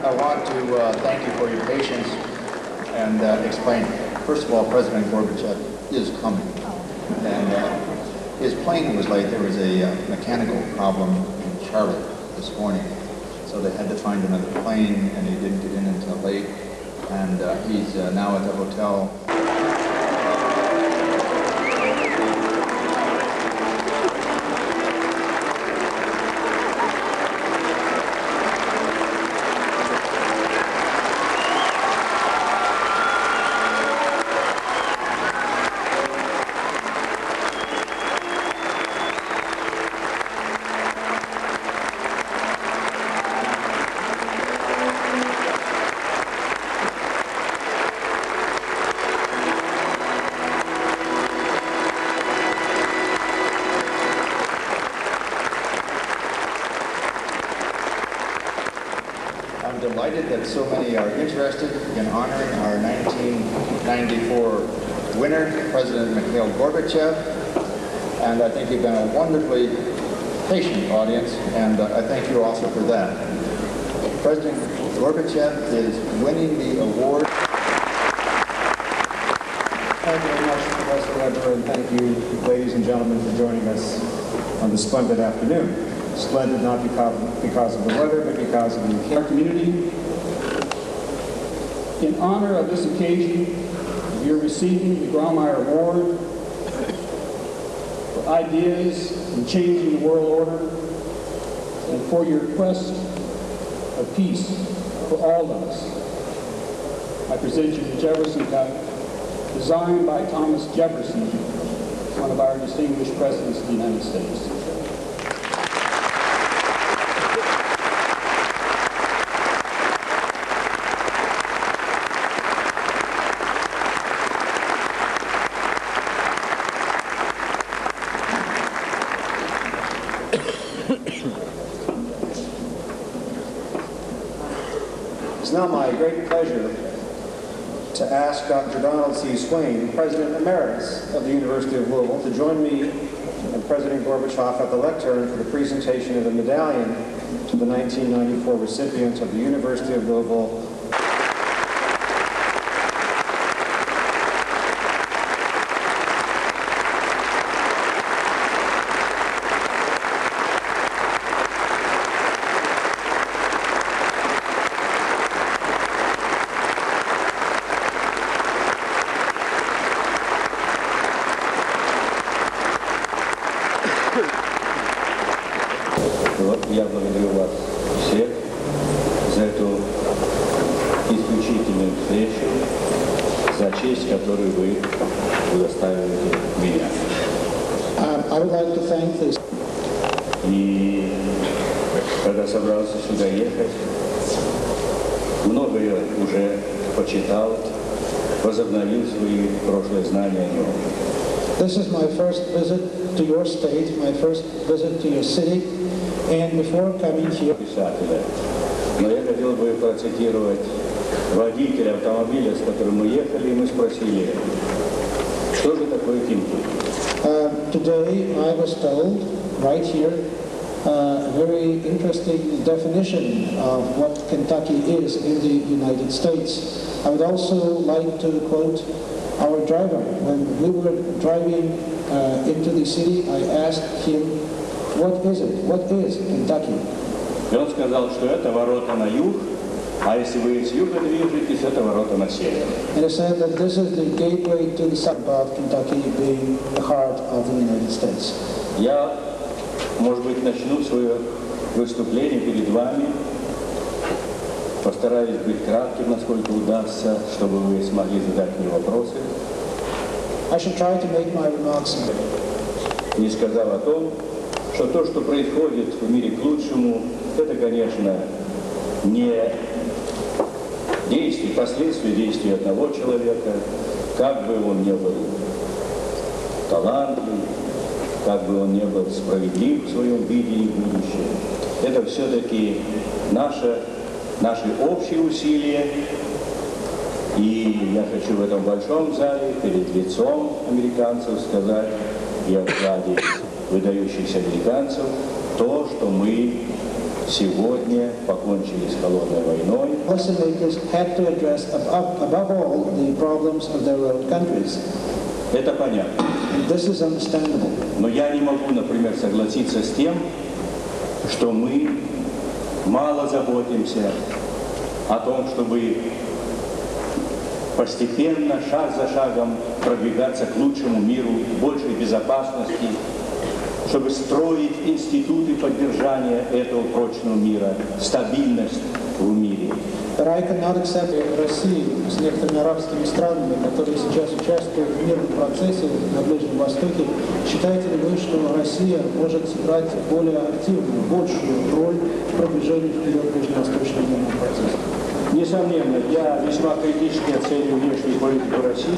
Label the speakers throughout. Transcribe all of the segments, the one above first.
Speaker 1: I want to thank you for your patience and explain. First of all, President Gorbachev is coming. And his plane was late. There was a mechanical problem in Charlotte this morning. So they had to find another plane, and he didn't get in until late. And he's now at the hotel. I'm delighted that so many are interested in honoring our 1994 winner, President Mikhail Gorbachev. And I think you've been a wonderfully patient audience, and I thank you also for that. President Gorbachev is winning the award.
Speaker 2: Thank you very much, Professor Weber, and thank you, ladies and gentlemen, for joining us on this splendid afternoon. Splendid not because of the weather, but because of the community. In honor of this occasion, you're receiving the Grawemeyer Award for ideas in changing the world order and for your quest of peace for all of us. I present you the Jefferson Cup, designed by Thomas Jefferson, one of our distinguished presidents of the United States. It's now my great pleasure to ask Dr. Donald C. Swain, President Emeritus of the University of Louisville, to join me and President Gorbachev at the lectern for the presentation of the medallion to the 1994 recipient of the University of Louisville.
Speaker 3: Я благодарю вас всех за эту исключительную встречу, за честь, которую вы удостаиваете меня.
Speaker 4: I would like to thank this.
Speaker 3: И когда собрался сюда ехать, многое уже почитал, возобновил свои прошлые знания о нем.
Speaker 4: This is my first visit to your state, my first visit to your city, and before coming here.
Speaker 3: Писателя. Но я хотел бы процитировать водителя автомобиля, с которым мы ехали, и мы спросили, что же такое Kentucky?
Speaker 4: Today I was told, right here, a very interesting definition of what Kentucky is in the United States. I would also like to quote our driver. When we were driving into the city, I asked him, what is it? What is Kentucky?
Speaker 3: И он сказал, что это ворота на юг, а если вы с юга движетесь, это ворота на север.
Speaker 4: And he said that this is the gateway to the south, about Kentucky being the heart of the United States.
Speaker 3: Я, может быть, начну свое выступление перед вами. Постараюсь быть кратким, насколько удастся, чтобы вы смогли задать мне вопросы.
Speaker 4: I should try to make my remarks.
Speaker 3: Не сказал о том, что то, что происходит в мире к лучшему, это, конечно, не действие, последствия действий одного человека, как бы он ни был талантлив, как бы он ни был справедлив в своем видении будущего. Это все-таки наши общие усилия. И я хочу в этом большом зале перед лицом американцев сказать и о вкладе выдающихся американцев то, что мы сегодня покончили с холодной войной,
Speaker 4: policymakers had to address above all the problems of their own countries.
Speaker 3: Это понятно.
Speaker 4: And this is understandable.
Speaker 3: Но я не могу, например, согласиться с тем, что мы мало заботимся о том, чтобы постепенно, шаг за шагом продвигаться к лучшему миру, большей безопасности, чтобы строить институты поддержания этого прочного мира, стабильность в мире.
Speaker 4: But I cannot accept Россию с некоторыми арабскими странами, которые сейчас участвуют в мирном процессе на Ближнем Востоке. Считаете ли вы, что Россия может сыграть более активную, большую роль в продвижении вперед ближневосточного мирного процесса?
Speaker 3: Несомненно, я весьма критически оцениваю внешнюю политику России.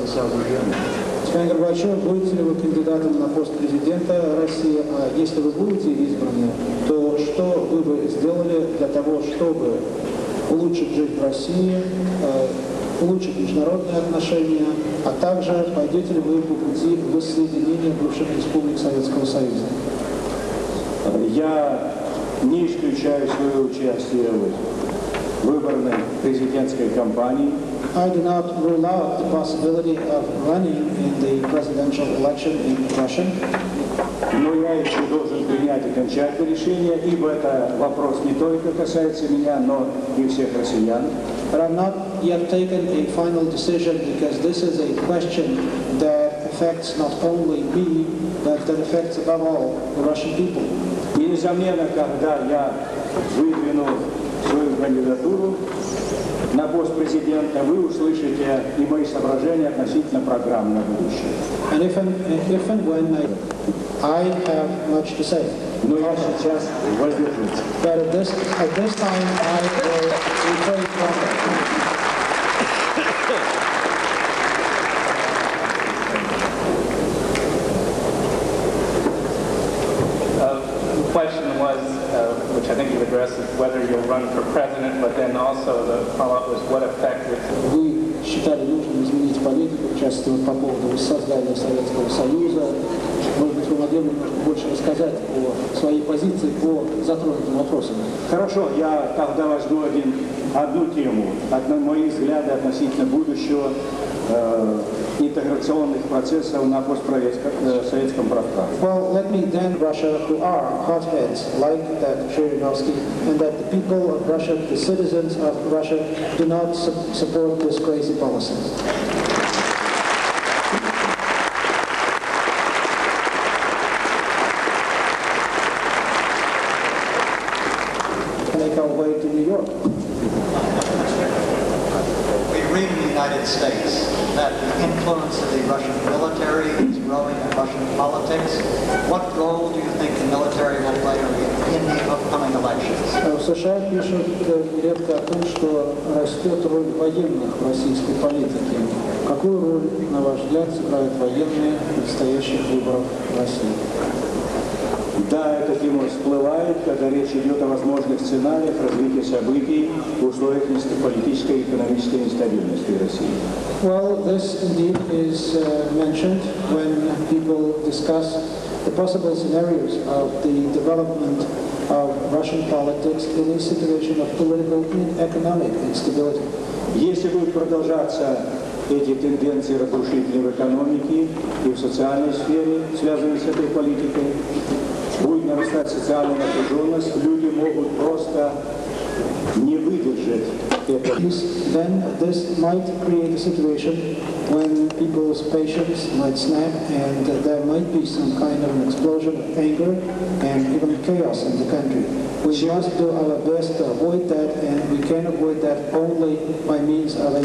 Speaker 4: Господин Горбачев, будете ли вы кандидатом на пост президента России? А если вы будете избраны, то что вы бы сделали для того, чтобы улучшить жизнь в России, улучшить международные отношения, а также пойдете ли вы по пути воссоединения бывших республик Советского Союза?
Speaker 3: Я не исключаю свое участие в выборной президентской кампании.
Speaker 4: I do not rule out the possibility of running in the presidential election in Russia.
Speaker 3: Но я еще должен принять окончательное решение, ибо это вопрос не только касается меня, но и всех россиян.
Speaker 4: But I've not yet taken a final decision because this is a question that affects not only me, but that affects above all the Russian people.
Speaker 3: И, несомненно, когда я выдвину свою кандидатуру на пост президента, вы услышите и мои соображения относительно программы на будущее.
Speaker 4: And if and when I have much to say.
Speaker 3: Но я сейчас воздержусь.
Speaker 4: But at this time I will refrain from that.
Speaker 5: The question was, which I think you addressed, is whether you'll run for president, but then also the follow-up was what effect would...
Speaker 4: Вы считали нужным изменить политику, в частности, по поводу создания Советского Союза. Может быть, вы могли бы больше рассказать о своей позиции по затронутым вопросам?
Speaker 3: Хорошо, я тогда возьму одну тему, мои взгляды относительно будущего интеграционных процессов на постсоветском пространстве.
Speaker 4: Well, let me then Russia, who are hotheads like that Zhirinovsky, and that the people of Russia, the citizens of Russia, do not support this crazy policy. Make our way to New York.
Speaker 6: We read in the United States that the influence of the Russian military is growing in Russian politics. What role do you think the military will play in the upcoming elections?
Speaker 4: В США пишут нередко о том, что растет роль военных в российской политике. Какую роль, на ваш взгляд, сыграют военные в предстоящих выборах в России?
Speaker 3: Да, эта тема всплывает, когда речь идет о возможных сценариях развития событий в условиях политической и экономической нестабильности России.
Speaker 4: Well, this indeed is mentioned when people discuss the possible scenarios of the development of Russian politics in a situation of political and economic instability.
Speaker 3: Если будут продолжаться эти тенденции разрушительной в экономике и в социальной сфере, связанные с этой политикой, будет нарастать социальная напряженность, люди могут просто не выдержать этого.
Speaker 4: Then this might create a situation when people's patience might snap and there might be some kind of an explosion of anger and even chaos in the country. We must do our best to avoid that, and we can avoid that only by means of a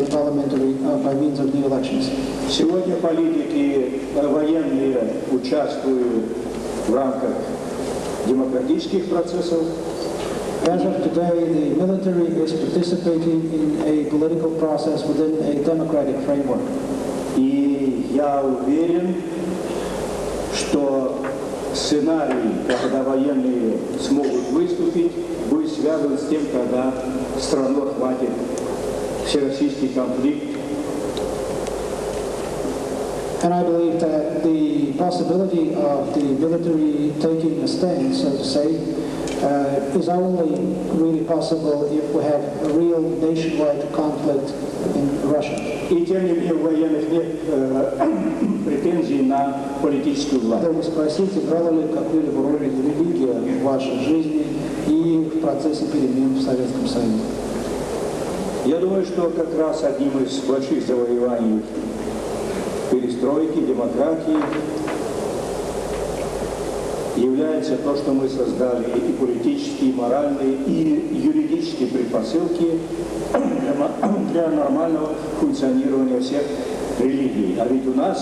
Speaker 4: by means of new elections.
Speaker 3: Сегодня политики военные участвуют в рамках демократических процессов.
Speaker 4: As of today, the military is participating in a political process within a democratic framework.
Speaker 3: И я уверен, что сценарий, когда военные смогут выступить, будет связан с тем, когда страну охватит всероссийский конфликт.
Speaker 4: And I believe that the possibility of the military taking a stand, so to say, is only really possible if we have a real nationwide conflict in Russia.
Speaker 2: И тем не менее у военных нет претензий на политическую власть.
Speaker 4: Хотел бы спросить, играла ли какую-либо роль религия в вашей жизни и в процессе перемен в Советском Союзе?
Speaker 2: Я думаю, что как раз одним из больших завоеваний перестройки, демократии является то, что мы создали и политические, и моральные, и юридические предпосылки для нормального функционирования всех религий. А ведь у нас